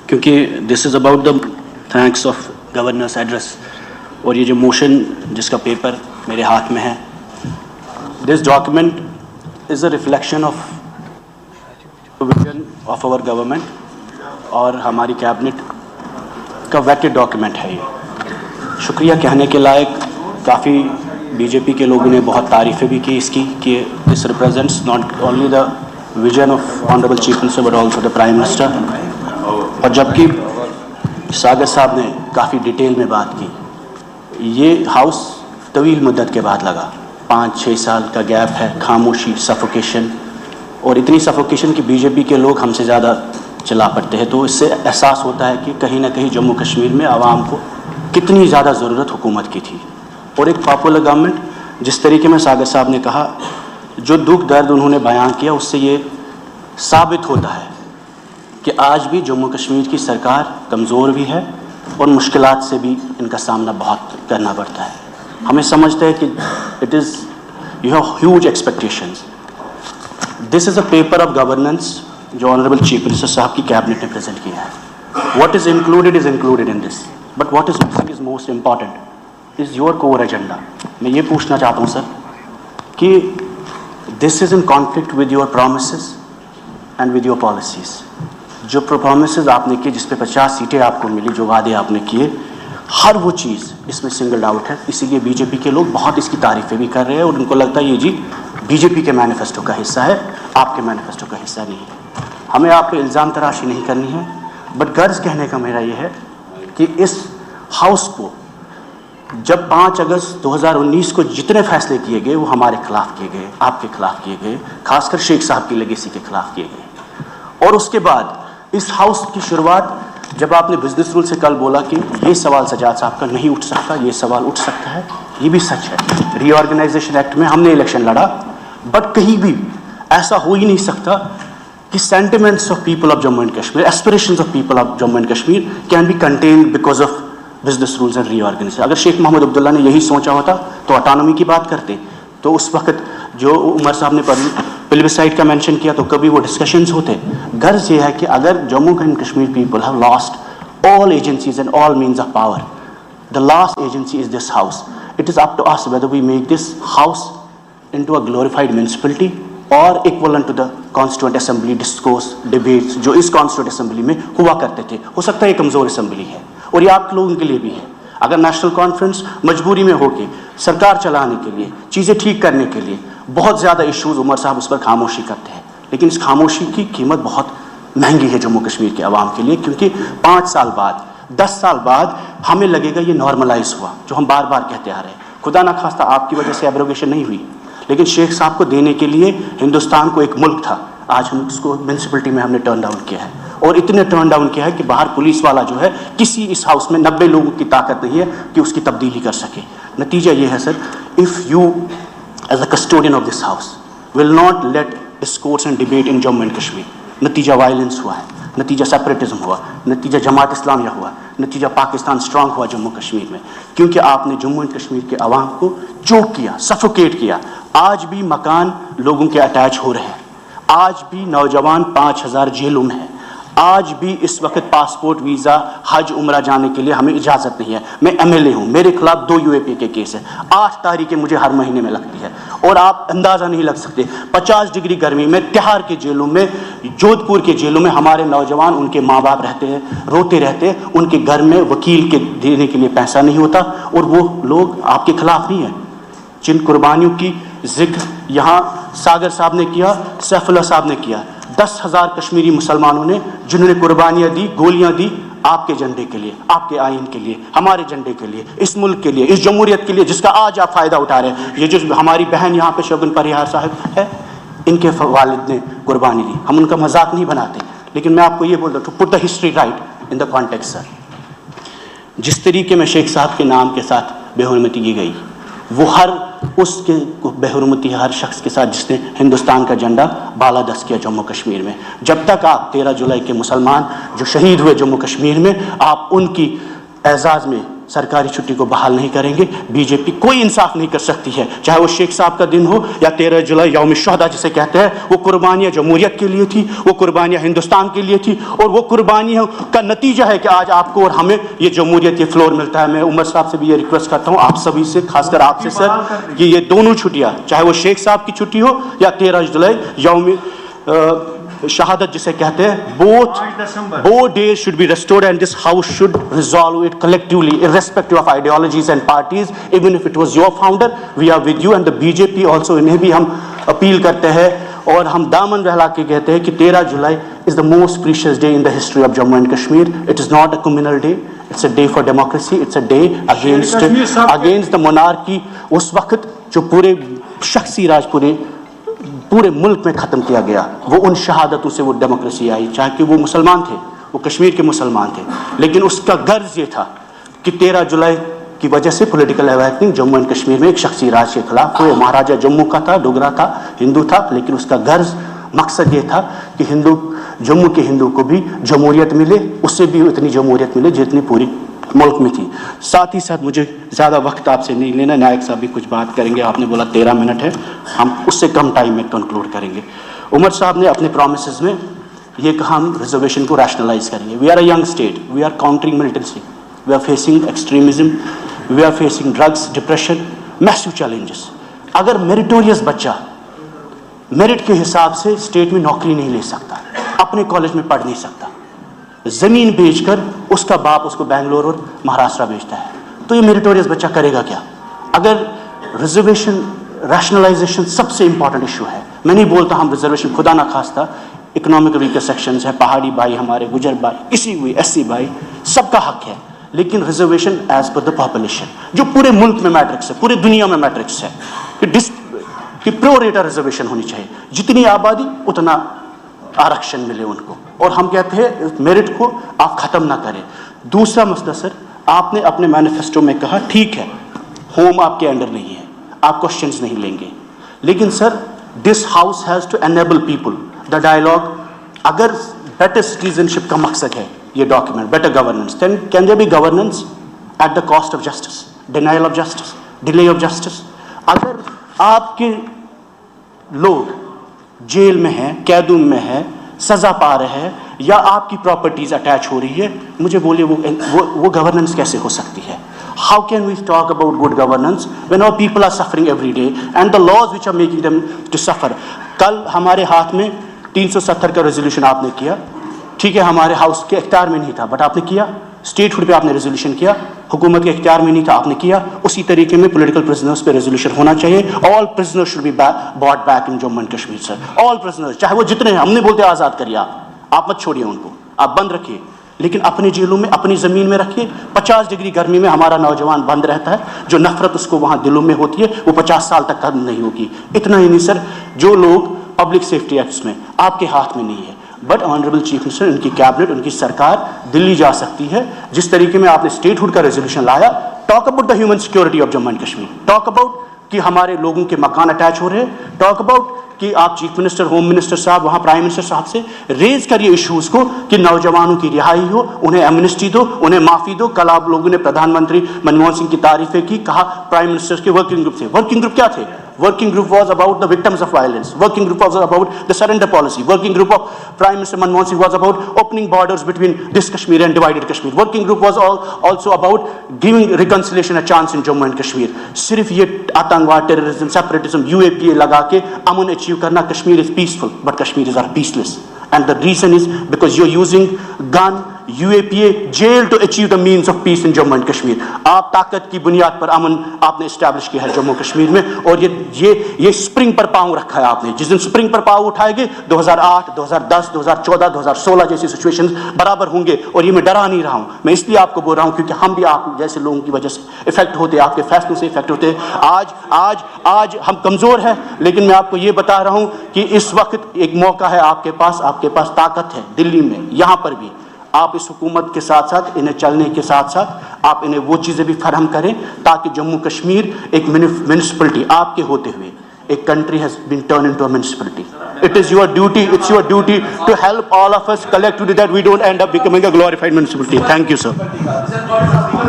क्योंकि this is about the thanks of governors address, और ये जो मोशन जिसका पेपर मेरे हाथ में है, this document is a reflection of vision of our government और हमारी कैबिनेट का वेटेड डॉक्यूमेंट है ये। शुक्रिया कहने के लायक, काफ़ी बीजेपी के लोगों ने बहुत तारीफ़ें भी की इसकी, कि this represents not only the vision of honourable chief minister but also the prime minister. और जबकि सागर साहब ने काफ़ी डिटेल में बात की, ये हाउस तवील मुद्दत के बाद लगा, 5-6 साल का गैप है, खामोशी, सफोकेशन, और इतनी सफोकेशन कि बीजेपी के लोग हमसे ज़्यादा चला पड़ते हैं। तो इससे एहसास होता है कि कहीं ना कहीं जम्मू कश्मीर में आवाम को कितनी ज़्यादा ज़रूरत हुकूमत की थी। और एक पॉपुलर गवर्नमेंट, जिस तरीके में सागर साहब ने कहा, जो दुख दर्द उन्होंने बयान किया, उससे ये साबित होता है कि आज भी जम्मू कश्मीर की सरकार कमज़ोर भी है और मुश्किलात से भी इनका सामना बहुत करना पड़ता है। हमें समझते हैं कि it is you have huge expectations. This is a paper of governance जो ऑनरेबल चीफ मिनिस्टर साहब की कैबिनेट ने प्रेजेंट किया है। What is included in this, but what is missing is most important is your core agenda. मैं ये पूछना चाहता हूँ सर कि this is in conflict with your promises and with your policies. जो प्रोमिसेस आपने किए, जिस पे 50 सीटें आपको मिली, जो वादे आपने किए, हर वो चीज़ इसमें सिंगल आउट है। इसीलिए बीजेपी के लोग बहुत इसकी तारीफ़ें भी कर रहे हैं और उनको लगता है ये जी बीजेपी के मैनिफेस्टो का हिस्सा है, आपके मैनिफेस्टो का हिस्सा नहीं है। हमें आप पे इल्ज़ाम तराशी नहीं करनी है, बट गर्ज कहने का मेरा ये है कि इस हाउस को जब 5 अगस्त 2019 को जितने फैसले किए गए वो हमारे खिलाफ किए गए, आपके खिलाफ किए गए, खासकर शेख साहब की लेगेसी के खिलाफ किए गए। और उसके बाद इस हाउस की शुरुआत, जब आपने बिजनेस रूल से कल बोला कि ये सवाल सजाद साहब का नहीं उठ सकता, ये सवाल उठ सकता है, ये भी सच है। रीऑर्गेनाइजेशन एक्ट में हमने इलेक्शन लड़ा, बट कहीं भी ऐसा हो ही नहीं सकता कि sentiments of people of Jammu and Kashmir, aspirations of people of Jammu and Kashmir can be contained because of business rules and reorganisation. अगर शेख मोहम्मद अब्दुल्ला ने यही सोचा होता तो ऑटोनॉमी की बात करते, तो उस वक्त जो उमर साहब ने प्लेबिसाइट का मेंशन किया तो कभी वो डिस्कशंस होते। गर्ज ये है कि अगर Jammu and Kashmir people have lost all agencies and all means of power, the last agency is this house. It is up to us whether we make this house into a glorified municipality or equivalent to the constituent assembly discourse debates जो इस constituent assembly में हुआ करते थे। हो सकता है ये कमज़ोर assembly है और ये आप लोगों के लिए भी है। अगर नेशनल कॉन्फ्रेंस मजबूरी में होके सरकार चलाने के लिए, चीज़ें ठीक करने के लिए, बहुत ज़्यादा इश्यूज उमर साहब उस पर खामोशी करते हैं, लेकिन इस खामोशी की कीमत बहुत महंगी है जम्मू कश्मीर के अवाम के लिए, क्योंकि 5 साल बाद, 10 साल बाद हमें लगेगा ये नॉर्मलाइज हुआ, जो हम बार बार कहते आ रहे हैं। खुदा ना खास्ता आपकी वजह से एब्रोगेशन नहीं हुई, लेकिन शेख साहब को देने के लिए हिंदुस्तान को एक मुल्क था, आज हम उसको म्यूनसिपलिटी में हमने टर्न डाउन किया है। और इतने टर्न डाउन किया है कि बाहर पुलिस वाला जो है, किसी इस हाउस में 90 लोगों की ताकत नहीं है कि उसकी तब्दीली कर सके। नतीजा ये है sir, if you as a custodian of this house will not let discourse and debate in Jammu and Kashmir, नतीजा वायलेंस हुआ है, नतीजा सेपरेटिज्म हुआ, नतीजा जमात इस्लामिया हुआ, नतीजा पाकिस्तान स्ट्रांग हुआ जम्मू कश्मीर में, क्योंकि आपने जम्मू एंड कश्मीर के अवाम को चोक किया, सफोकेट किया। आज भी मकान लोगों के अटैच हो रहे हैं, आज भी नौजवान 5000 जेलों में हैं, आज भी इस वक्त पासपोर्ट, वीज़ा, हज, उम्रा जाने के लिए हमें इजाज़त नहीं है। मैं MLA हूँ, मेरे खिलाफ 2 UAP के केस है, 8 तारीखें मुझे हर महीने में लगती है, और आप अंदाज़ा नहीं लग सकते 50 डिग्री गर्मी में तिहाड़ के जेलों में, जोधपुर के जेलों में हमारे नौजवान, उनके माँ बाप रहते हैं, रोते रहते हैं, उनके घर में वकील के देने के लिए पैसा नहीं होता, और वो लोग आपके खिलाफ नहीं है। जिन कुर्बानियों की जिक्र यहाँ सागर साहब ने किया, सैफुल्लाह साहब ने किया, 10,000 कश्मीरी मुसलमानों ने जिन्होंने कुर्बानियाँ दी, गोलियाँ दी आपके झंडे के लिए, आपके आइन के लिए, हमारे झंडे के लिए, इस मुल्क के लिए, इस जमहूरियत के लिए, जिसका आज आप फ़ायदा उठा रहे हैं। ये जो हमारी बहन यहाँ पे शगुन परिहार साहब है, इनके वालिद ने कुर्बानी दी, हम उनका मजाक नहीं बनाते, लेकिन मैं आपको ये बोल रहा हूँ, to put the history right in the context sir, जिस तरीके में शेख साहब के नाम के साथ बेहुरमती की गई, वो हर उसके बेहुरमती हर शख्स के साथ जिसने हिंदुस्तान का झंडा बालादस्त किया जम्मू कश्मीर में। जब तक आप 13 जुलाई के मुसलमान जो शहीद हुए जम्मू कश्मीर में, आप उनकी एजाज़ में सरकारी छुट्टी को बहाल नहीं करेंगे। बीजेपी कोई इंसाफ नहीं कर सकती है, चाहे वो शेख साहब का दिन हो या 13 जुलाई यौम शुहदा जिसे कहते हैं। वो कुर्बानियाँ जमहूरियत के लिए थी, वो कुर्बानियाँ हिंदुस्तान के लिए थी, और वो कुर्बानियों का नतीजा है कि आज आपको और हमें ये जमहूरियत, ये फ्लोर मिलता है। मैं उमर साहब से भी ये रिक्वेस्ट करता हूँ, आप सभी से, खासकर आपसे सर, कि ये दोनों छुट्टियाँ, चाहे वो शेख साहब की छुट्टी हो या 13 जुलाई यौम शहादत जिसे कहते हैं, both days should be restored, and this house should resolve it collectively, irrespective of ideologies and parties. Even if it was your founder, we are with you, and the BJP also, इन्हें भी हम appeal करते हैं और हम दामन बहला के कहते हैं कि 13 जुलाई is the most precious day in the history of Jammu and Kashmir. It is not a communal day. It's a day for democracy. It's a day against the monarchy. उस वक्त जो पूरे शख्सी राज पूरे मुल्क में ख़त्म किया गया, वो उन शहादतों से वो डेमोक्रेसी आई, चाहे कि वो मुसलमान थे, वो कश्मीर के मुसलमान थे, लेकिन उसका गर्ज ये था कि 13 जुलाई की वजह से political awakening Jammu and Kashmir में एक शख्सी राज के खिलाफ हुए। महाराजा जम्मू का था, डोगरा था, हिंदू था, लेकिन उसका गर्ज मकसद ये था कि जम्मू के हिंदू को भी जमहूरियत मिले, उससे भी उतनी जमहूरियत मिले जितनी पूरी मुल्क में थी। साथ ही साथ मुझे ज़्यादा वक्त आपसे नहीं लेना, नायक साहब भी कुछ बात करेंगे, आपने बोला 13 मिनट है, हम उससे कम टाइम में कंक्लूड करेंगे। उमर साहब ने अपने प्रोमिसेस में ये कहा हम रिजर्वेशन को रैशनलाइज करेंगे। We are a young state, we are countering militancy, we are facing extremism, we are facing drugs, depression, massive challenges. अगर मेरिटोरियस बच्चा मेरिट के हिसाब से स्टेट में नौकरी नहीं ले सकता, अपने कॉलेज में पढ़ नहीं सकता, ज़मीन बेचकर उसका बाप उसको बेंगलोर और महाराष्ट्र भेजता है, तो ये मेरिटोरियस बच्चा करेगा क्या? अगर रिजर्वेशन रैशनलाइजेशन सबसे इंपॉर्टेंट इशू है, मैं नहीं बोलता हम रिजर्वेशन खुदा ना खास्ता, इकोनॉमिक वीकर सेक्शंस है, पहाड़ी भाई हमारे, गुजर भाई, किसी हुई एससी भाई, सबका हक है, लेकिन reservation as per the population जो पूरे मुल्क में मैट्रिक्स है, पूरे दुनिया में मैट्रिक्स है कि प्रो रेटा रिजर्वेशन होनी चाहिए, जितनी आबादी उतना आरक्षण मिले उनको, और हम कहते हैं मेरिट को आप ख़त्म ना करें। दूसरा मसला सर, आपने अपने मैनिफेस्टो में कहा ठीक है होम आपके अंडर नहीं है, आप क्वेश्चंस नहीं लेंगे, लेकिन sir this house has to enable people the dialogue. अगर बेटर सिटीजनशिप का मकसद है ये document, better governance, then can there be governance at the cost of justice, denial of justice, delay of justice. अगर आपके लोग जेल में हैं, कैदून में है, सज़ा पा रहे हैं, या आपकी प्रॉपर्टीज़ अटैच हो रही है, मुझे बोलिए वो गवर्नेंस कैसे हो सकती है? How can we talk about good governance when our people are suffering every day and the laws which are making them to suffer. कल हमारे हाथ में 370 का रेजोल्यूशन आपने किया, ठीक है, हमारे हाउस के इख्तियार में नहीं था, बट आपने किया, स्टेटहुड पे आपने रेजोल्यूशन किया, हुकूमत के इख्तियार में नहीं था, आपने किया। उसी तरीके में पॉलिटिकल प्रिजनर्स पे रेजोल्यूशन होना चाहिए। All prisoners should be bought back in Jammu and Kashmir sir, all prisoners, चाहे वो जितने हैं, हम नहीं बोलते आज़ाद करिए, आप मत छोड़िए उनको, आप बंद रखिए, लेकिन अपनी जेलों में, अपनी ज़मीन में रखिए। 50 डिग्री गर्मी में हमारा नौजवान बंद रहता है, जो नफरत उसको वहाँ दिलों में होती है वो 50 साल तक खत्म नहीं होगी। इतना ही नहीं सर, जो लोग पब्लिक सेफ्टी एक्ट्स में आपके हाथ में नहीं है, बट ऑनरेबल चीफ मिनिस्टर, उनकी कैबिनेट, उनकी सरकार दिल्ली जा सकती है। जिस तरीके में आपने स्टेटहुड का रेजोल्यूशन लाया, talk about the human security of Jammu and Kashmir, talk about कि हमारे लोगों के मकान अटैच हो रहे हैं, टॉक अबाउट कि आप चीफ मिनिस्टर, होम मिनिस्टर साहब, वहाँ प्राइम मिनिस्टर साहब से रेज करिए इशूज़ को कि नौजवानों की रिहाई हो, उन्हें एमनेस्टी दो, उन्हें माफ़ी दो। कल आप लोगों ने प्रधानमंत्री मनमोहन सिंह की तारीफ़ें की, कहा प्राइम मिनिस्टर के वर्किंग ग्रुप थे। वर्किंग ग्रुप क्या थे? Working group was about the victims of violence. Working group was about the surrender policy. Working group of Prime Minister Manmohan Singh was about opening borders between this Kashmir and divided Kashmir. Working group was also about giving reconciliation a chance in Jammu and Kashmir. सिर्फ ये आतंकवाद, terrorism, separatism, UAPA लगा के अमन achieve करना, Kashmir is peaceful, but Kashmiris are peaceless. And the reason is because you're using gun, UAPA, jail to achieve the means of peace in Jammu and Kashmir. आप ताकत की बुनियाद पर अमन आपने establish किया है जम्मू कश्मीर में, और ये स्प्रिंग पर पाँव रखा है आपने। जिस दिन स्प्रिंग पर पाँव उठाएंगे 2008, 2010, 2014, 2016 जैसी सिचुएशन बराबर होंगे। और ये मैं डरा नहीं रहा हूँ, मैं इसलिए आपको बोल रहा हूँ क्योंकि हम भी आप जैसे लोगों की वजह से इफेक्ट होते हैं, आपके फैसलों से इफेक्ट होते हैं। आज हम कमज़ोर हैं, लेकिन मैं आपको ये बता रहा हूँ कि इस वक्त एक मौका है आपके पास ताकत है दिल्ली में, यहाँ पर भी। आप इस हुकूमत के साथ साथ, इन्हें चलने के साथ साथ आप इन्हें वो चीज़ें भी फराहम करें ताकि जम्मू कश्मीर एक म्यूनिसिपलिटी आपके होते हुए एक country has been turned into a municipality. It's your duty to help all of us collectively that we don't end up becoming a glorified municipality. Thank you, sir.